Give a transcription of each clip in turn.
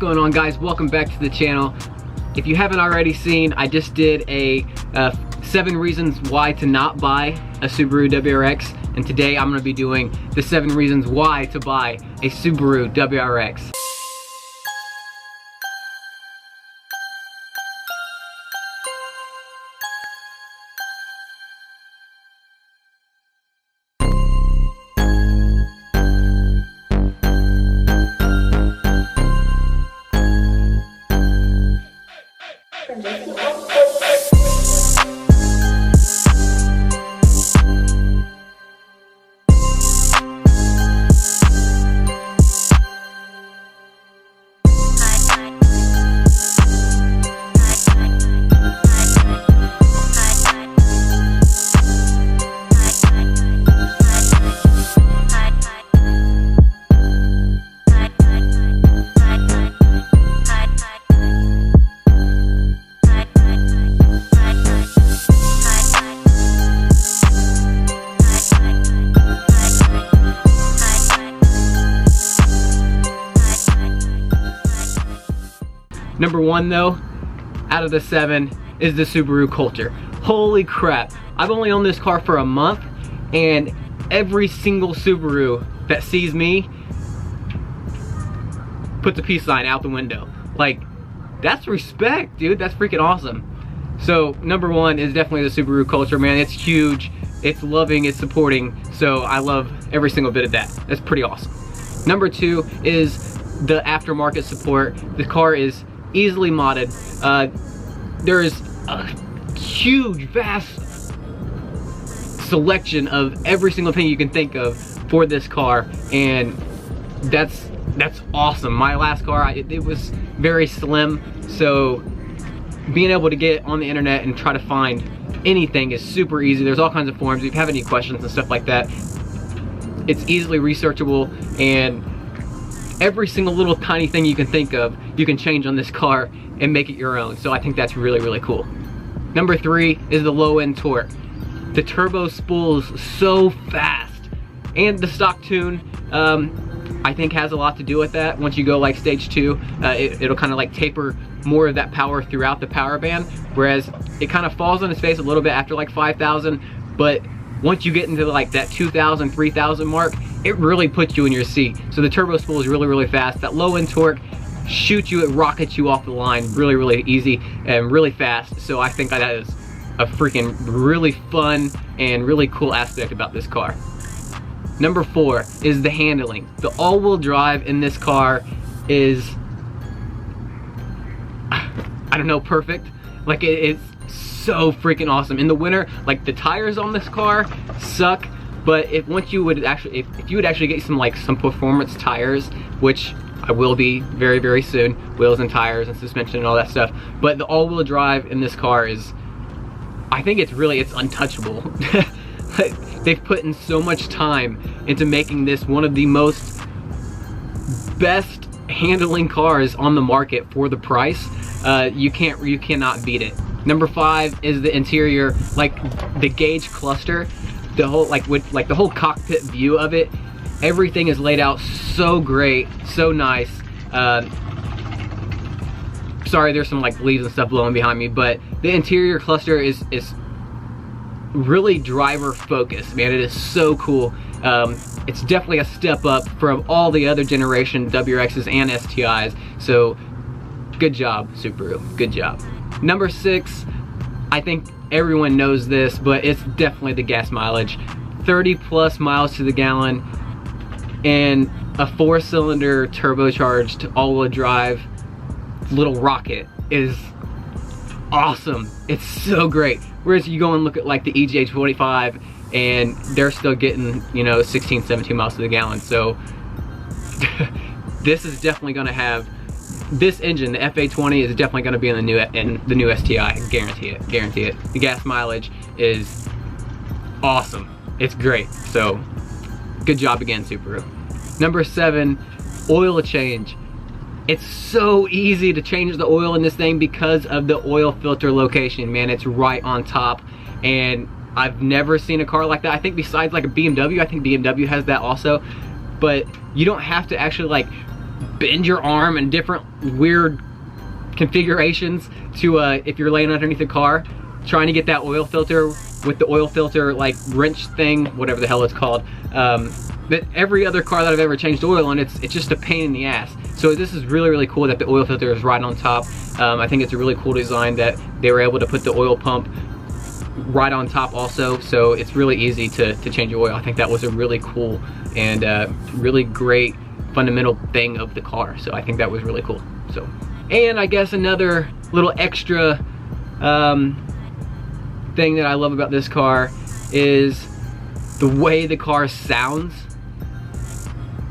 going on, guys? Welcome back to the channel. If you haven't already seen, I just did a 7 reasons why to not buy a Subaru WRX, and today I'm going to be doing the 7 reasons why to buy a Subaru WRX. Number 1 though, out of the 7, is the Subaru culture. Holy crap, I've only owned this car for a month, and every single Subaru that sees me puts a peace sign out the window. Like, that's respect, dude. That's freaking awesome. So number 1 is definitely the Subaru culture, man. It's huge, it's loving, it's supporting, so I love every single bit of that. That's pretty awesome. Number 2 is the aftermarket support. The car is easily modded. There is a huge, vast selection of every single thing you can think of for this car, and that's awesome. My last car, it was very slim, so being able to get on the internet and try to find anything is super easy. There's all kinds of forums. If you have any questions and stuff like that, it's easily researchable, and every single little tiny thing you can think of, you can change on this car and make it your own. So I think that's really, really cool. Number 3 is the low end torque. The turbo spools so fast, and the stock tune, I think has a lot to do with that. Once you go like stage 2, it'll kind of like taper more of that power throughout the power band, whereas it kind of falls on its face a little bit after like 5,000, but once you get into like that 2,000, 3,000 mark, it really puts you in your seat. So the turbo spool is really, really fast. That low end torque shoots you, it rockets you off the line really, really easy and really fast. So I think that is a freaking really fun and really cool aspect about this car. Number 4 is the handling. The all-wheel drive in this car is, I don't know, perfect. Like it's so freaking awesome. In the winter, like the tires on this car suck, but if you would actually get some performance tires, which I will be very, very soon, wheels and tires and suspension and all that stuff, but the all-wheel drive in this car is, I think it's untouchable. They've put in so much time into making this one of the most best handling cars on the market for the price. You cannot beat it. Number 5 is the interior, like the gauge cluster, the whole the whole cockpit view of it. Everything is laid out so great, so nice. Sorry, there's some like leaves and stuff blowing behind me, but the interior cluster is really driver focused, man. It is so cool. It's definitely a step up from all the other generation WRXs and STIs. So good job, Subaru, good job. Number 6, I think everyone knows this, but it's definitely the gas mileage. 30 plus miles to the gallon, and a 4-cylinder turbocharged all-wheel drive little rocket is awesome. It's so great. Whereas you go and look at like the EJ25 and they're still getting, you know, 16, 17 miles to the gallon. So this is definitely gonna have, this engine, the FA20, is definitely gonna be in the new STI. Guarantee it, guarantee it. The gas mileage is awesome. It's great. So good job again, Subaru. Number 7, oil change. It's so easy to change the oil in this thing because of the oil filter location, man. It's right on top, and I've never seen a car like that. I think besides like a BMW, I think BMW has that also, but you don't have to actually like bend your arm in different weird configurations to if you're laying underneath the car trying to get that oil filter with the oil filter like wrench thing, whatever the hell it's called. That every other car that I've ever changed oil on, it's just a pain in the ass. So this is really, really cool that the oil filter is right on top. I think it's a really cool design that they were able to put the oil pump right on top also, so it's really easy to change your oil. I think that was a really cool and really great fundamental thing of the car, so I think that was really cool. So, and I guess another little extra thing that I love about this car is the way the car sounds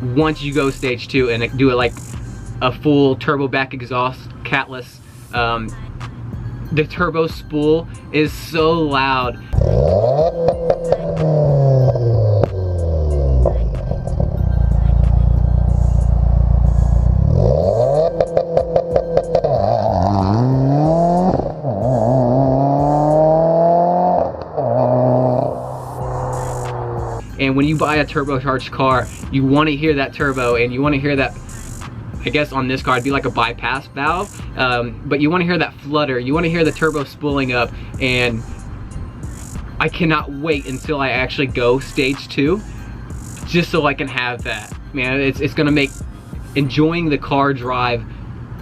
once you go stage 2 and do it like a full turbo back exhaust, catless. The turbo spool is so loud. And when you buy a turbocharged car, you want to hear that turbo, and you want to hear that, I guess on this car it'd be like a bypass valve, but you want to hear that flutter, you want to hear the turbo spooling up, and I cannot wait until I actually go stage 2 just so I can have that. Man, it's gonna make enjoying the car drive,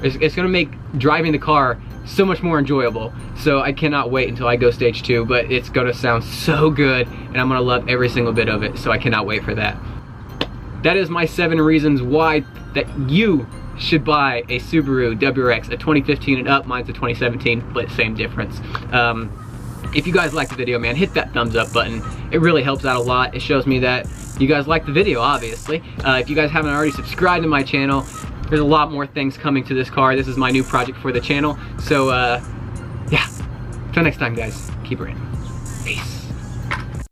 it's gonna make driving the car so much more enjoyable. So I cannot wait until I go stage 2, but it's gonna sound so good and I'm gonna love every single bit of it, so I cannot wait for that. That is my 7 reasons why that you should buy a Subaru WRX, a 2015 and up. Mine's a 2017, but same difference. If you guys like the video, man, hit that thumbs up button. It really helps out a lot. It shows me that you guys like the video, obviously. If you guys haven't already subscribed to my channel, there's a lot more things coming to this car. This is my new project for the channel. So, yeah. Until next time, guys. Keep it in. Peace.